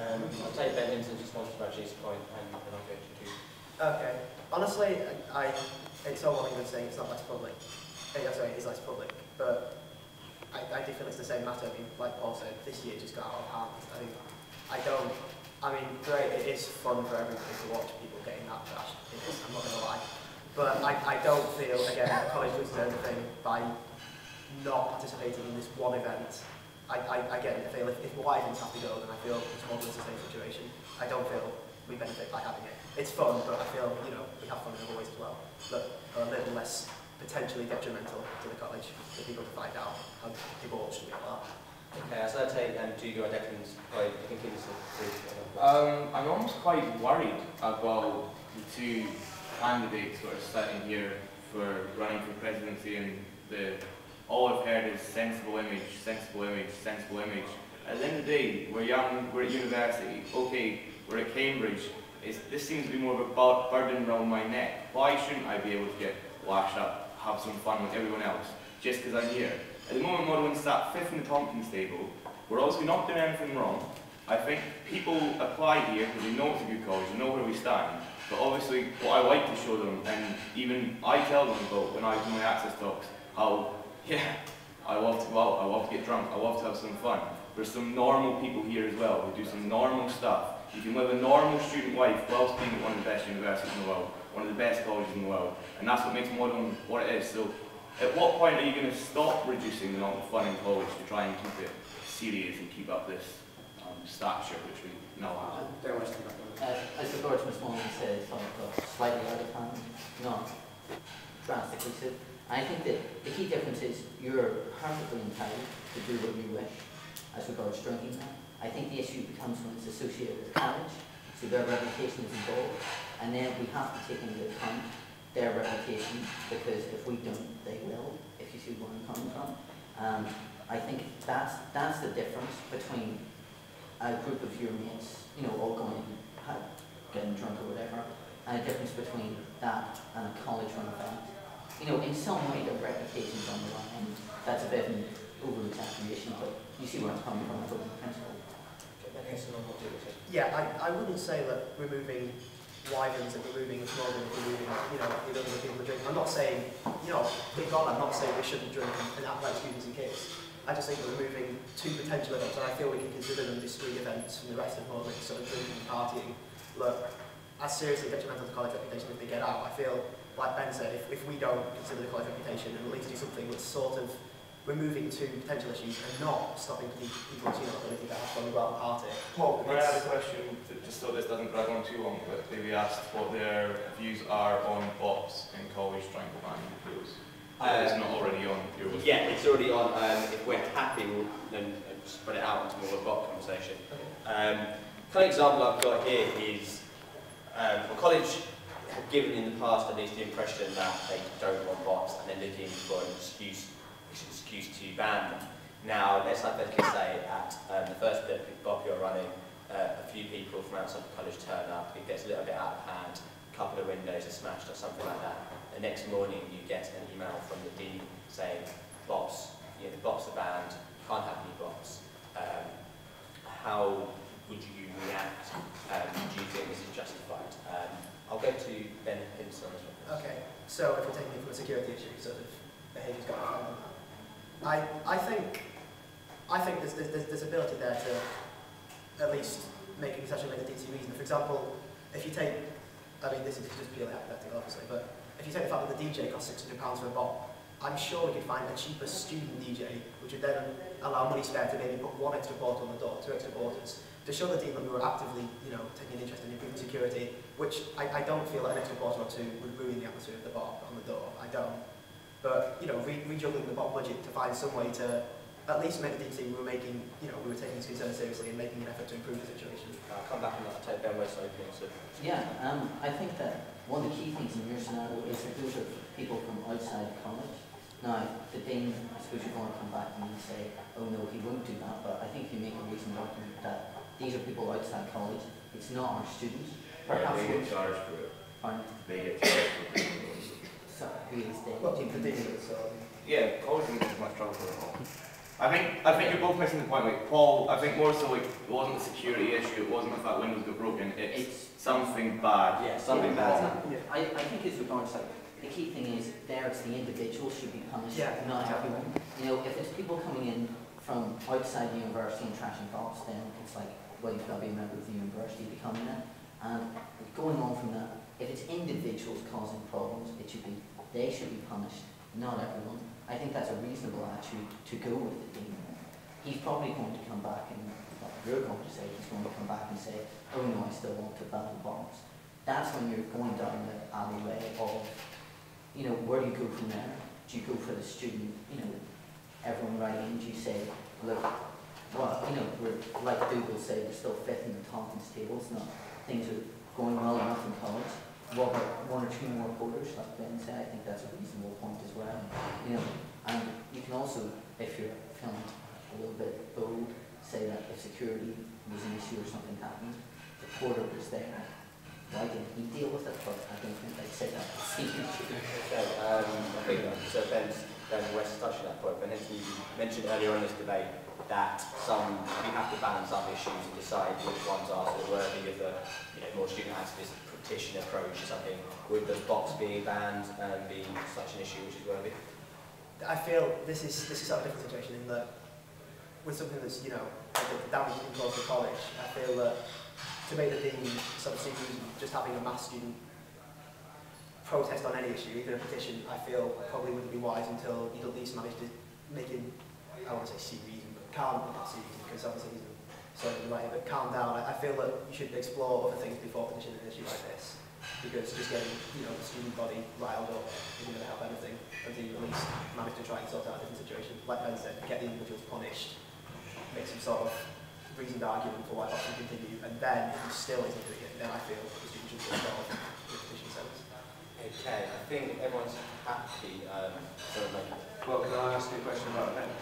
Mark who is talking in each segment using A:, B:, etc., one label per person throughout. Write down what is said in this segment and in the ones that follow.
A: I'll take Ben Hinson's response to Raj's point, and then I'll go to you.
B: Okay. Honestly, it's all one thing saying it's not less public. Sorry, it is less public, but I do feel it's the same matter. I mean, like Paul said, this year just got out of hand. I mean, great, it is fun for everybody to watch people getting that trashed. I'm not going to lie. But I don't feel, again, the college does anything by not participating in this one event. Again, I feel if Wyverns have to go, then I feel it's more or less the same situation. I don't feel we benefit by having it. It's fun, but I feel, you know, we have fun in other ways as well, that are a little less potentially detrimental to the college for people to find out how people should be allowed.
A: Okay, so I'll take Hugo and Declan's point. I think it's
C: I'm almost quite worried about the two candidates who are sitting here for running for presidency, and all I've heard is sensible image, sensible image, sensible image. At the end of the day, we're young, we're at university, okay, we're at Cambridge. This seems to be more of a burden around my neck. Why shouldn't I be able to get lashed up, have some fun with everyone else, just because I'm here? At the moment, Model sat 5th in the Tompkins table. We're obviously not doing anything wrong. I think people apply here because they know it's a good college, they know where we stand. But obviously, what I like to show them, and even I tell them about when I do my access talks, how, yeah, I love to go out, I love to get drunk, I love to have some fun. There's some normal people here as well who do some normal stuff. You can live a normal student life whilst being at one of the best universities in the world, one of the best colleges in the world, and that's what makes Modern what it is. So, at what point are you going to stop reducing the amount of fun in college to try and keep it serious and keep up this stature which we now have?
A: Very much to that.
D: I support Ms. Mullen says slightly out of hand, not drastically so. I think that the key difference is you're perfectly entitled to do what you wish as regards drinking now. I think the issue becomes when it's associated with college, so their reputation is involved, and then we have to take into account their reputation, because if we don't, they will, if you see where I'm coming from. I think that's the difference between a group of your mates, you know, all going and getting drunk or whatever, and a difference between that and a college run event. You know, in some way their reputation's on the line. That's a bit of an over-exaggeration, but you see where I'm coming from as a principle.
B: Yeah, I wouldn't say that removing Wyverns and removing Northern and removing, you know, the other people that drink. I'm not saying, you know, thank God, I'm not saying we shouldn't drink and act like students and kids. I just think we're removing two potential events, and I feel we can consider them discrete events from the rest of the moment, sort of drinking and partying. Look, as seriously detrimental to college reputation if they get out. I feel, like Ben said, if we don't consider the college reputation and at least do something that's sort of removing two potential issues and not stopping people's, you know, ability to have fun and go out and party.
C: Paul, can I add a question, just so this doesn't drag on too long, but they asked what their views are on bops in college trying to ban those. It's not already on your list.
A: Yeah, it's already on. If we're happy, we'll then spread it out into more of a bot conversation. Kind of example I've got here is a college have given in the past at least the impression that they don't want bots and they're looking for an excuse to ban them. Now, let's hypothetically say at the first bit of bop you're running, a few people from outside the college turn up, it gets a little bit out of hand, a couple of windows are smashed or something like that. The next morning you get an email from the dean saying, bops, you know, the bops are banned, can't have any bops. How would you react? Do you think this is justified? I'll go to Ben Hinson as well.
B: Okay, so if we're taking it from a security issue, sort of behaviour's got to happen. I think there's ability there to at least make a concession with a DC reason. For example, if you take, I mean this is just purely hypothetical obviously, but if you take the fact that the DJ costs £600 for a bot, I'm sure we could find a cheaper student DJ, which would then allow money spare to maybe put one extra porter on the door, two extra porters, to show the dean that we were actively, you know, taking an interest in improving security, which I don't feel like an extra porter or two would ruin the atmosphere of the bot on the door. I don't. But, you know, rejuggling the bot budget to find some way to at least make the dean see we were making, you know, we were taking this concern seriously and making an effort to improve the situation.
A: I'll come back and I'll take Ben West's opening. So.
D: Yeah, I think that one of the key things in your scenario is that those are people from outside college. Now, the dean, I suppose you're going to come back and say, oh no, he won't do that, but I think you make a reasonable argument that these are people outside college, it's not our students. Perhaps
C: they get charged for it.
D: Pardon?
C: They get charged for it.
D: So, who is the
B: Well, the dean, so...
C: Yeah, college isn't as much trouble at all. I think you're both missing the point. Like Paul, I think more so like it wasn't a security issue. It wasn't the fact windows got broken. It's something bad.
A: Yeah, something bad.
D: I think as regards like the key thing is there it's the individual should be punished, not everyone. You know, if it's people coming in from outside the university and trashing box, then it's like, well, you've got to be a member of the university to come in it. And going on from that, if it's individuals causing problems, they should be punished, not everyone. I think that's a reasonable attitude to go with the dean. He's probably going to come back and, well, you're going to say, he's going to come back and say, oh no, I still want to ban bombs. That's when you're going down the alleyway of, you know, where do you go from there? Do you go for the student, you know, everyone writing, do you say, look, well, you know, we're, like Google say, we're still fifth in the Tompkins tables, not things are going well enough in college. What about one or two more quarters, like Ben said? I think that's a reasonable point as well. You know, and you can also, if you're feeling a little bit bold, say that if security was an issue or something happened, the quarter was there. Why didn't he deal with it? But I don't think they'd say that.
A: Okay, I think so. Ben West touched on that point, but Hinson, you mentioned earlier on this debate that we have to balance some issues and decide which ones are sort of worthy of the more student activist petition approach or something. Would the box being banned be such an issue which is worthy?
B: I feel this is sort of a different situation in that with something that's, you know, like the damage you can cause to college, I feel that to make the dean sort of see just having a mass student protest on any issue, even a petition, I feel probably wouldn't be wise until you'd at least manage to make him, I won't say see reason, but calm, not see reason, because obviously he's certainly right, but calm down. I feel that you should explore other things before petitioning an issue like this, because just getting, you know, the student body riled up isn't going to help anything until you at least manage to try and sort out a different situation. Like Ben said, get the individuals punished, make some sort of reasoned argument for why that should continue, and then if he still isn't doing it, then I feel the student should be involved in the petition sense.
A: Okay, I think everyone's happy.
E: Well, can I ask you a question about event?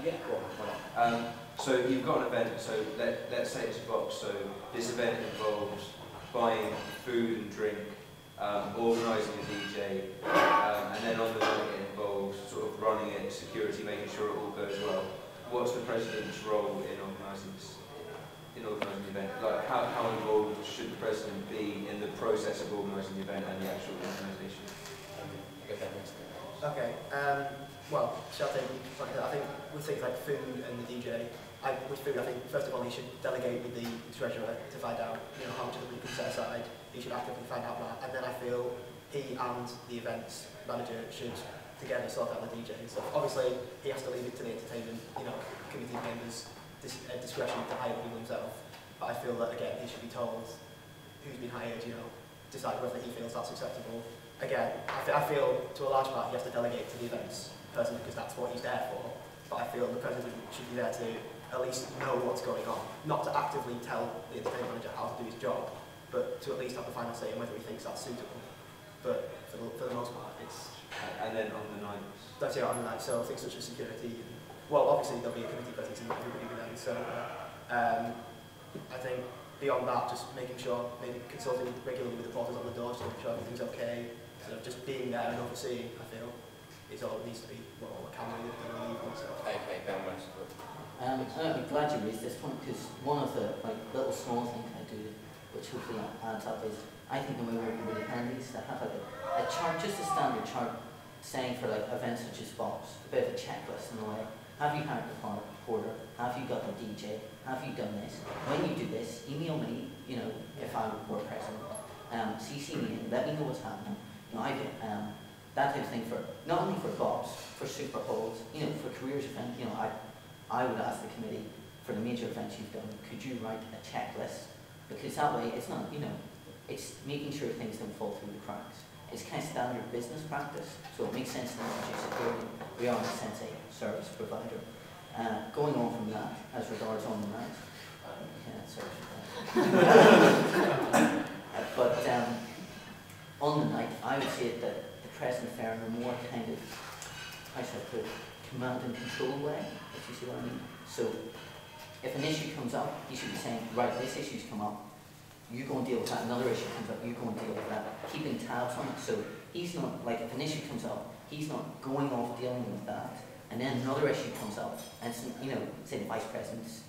A: Yeah, go on, why not?
E: So you've got an event, so let's say it's a box, so this event involves buying food and drink, organising a DJ, and then on the night it involves sort of running it, security, making sure it all goes well. What's the president's role in organising the event? Like how involved should the president be in the process of organising the event and the actual organisation?
B: Okay, well, shall I take, I think with things like food and the DJ, with food, I think first of all he should delegate with the treasurer to find out, you know, how much of the money comes set aside. He should actively find out that, and then I feel he and the events manager should together sort out the DJ and stuff. Obviously, he has to leave it to the entertainment, you know, committee members' discretion to hire people himself. But I feel that again, he should be told who's been hired, you know, decide whether he feels that's acceptable. Again, I feel to a large part he has to delegate to the events person because that's what he's there for. But I feel the president should be there to at least know what's going on, not to actively tell the entertainment manager how to do his job, but to at least have the final say on whether he thinks that's suitable. But for the most part, it's...
E: And then on the night?
B: That's on the night, so things such as security. Well, obviously there'll be a committee presence and everybody will be there, so I think beyond that, just making sure, maybe consulting regularly with the porters on the doors to make sure everything's okay, sort of just being there and overseeing, I feel, is all it needs to be, what all the camera and leave on, so.
A: Okay, Ben West.
D: I'm glad you raised this point because one of the little small things I do, which hopefully adds up, is I think the way we're really handy is to have a chart, just a standard chart, saying for events such as Bob's, a bit of a checklist in a way. Have you hired the porter? Have you got the DJ? Have you done this? When you do this, email me, you know, if I were president. CC me in, let me know what's happening. You know, I get that type of thing for, not only for Bob's, for Super Bowls, you know, for careers event, you know, I would ask the committee, for the major events you've done, could you write a checklist? Because that way, it's not, you know, it's making sure things don't fall through the cracks. It's kind of standard business practice, so it makes sense to introduce security. We are, in a sense, a service provider. Going on from that, as regards on the night, but on the night, I would say that the president fair in a more kind of, I should put, command and control way, if you see what I mean. So, if an issue comes up, he should be saying, right, this issue's come up, you go and deal with that, another issue comes up, you go and deal with that, keeping tabs on it. So he's not, if an issue comes up, he's not going off dealing with that and then another issue comes up, and it's, you know, say the vice president's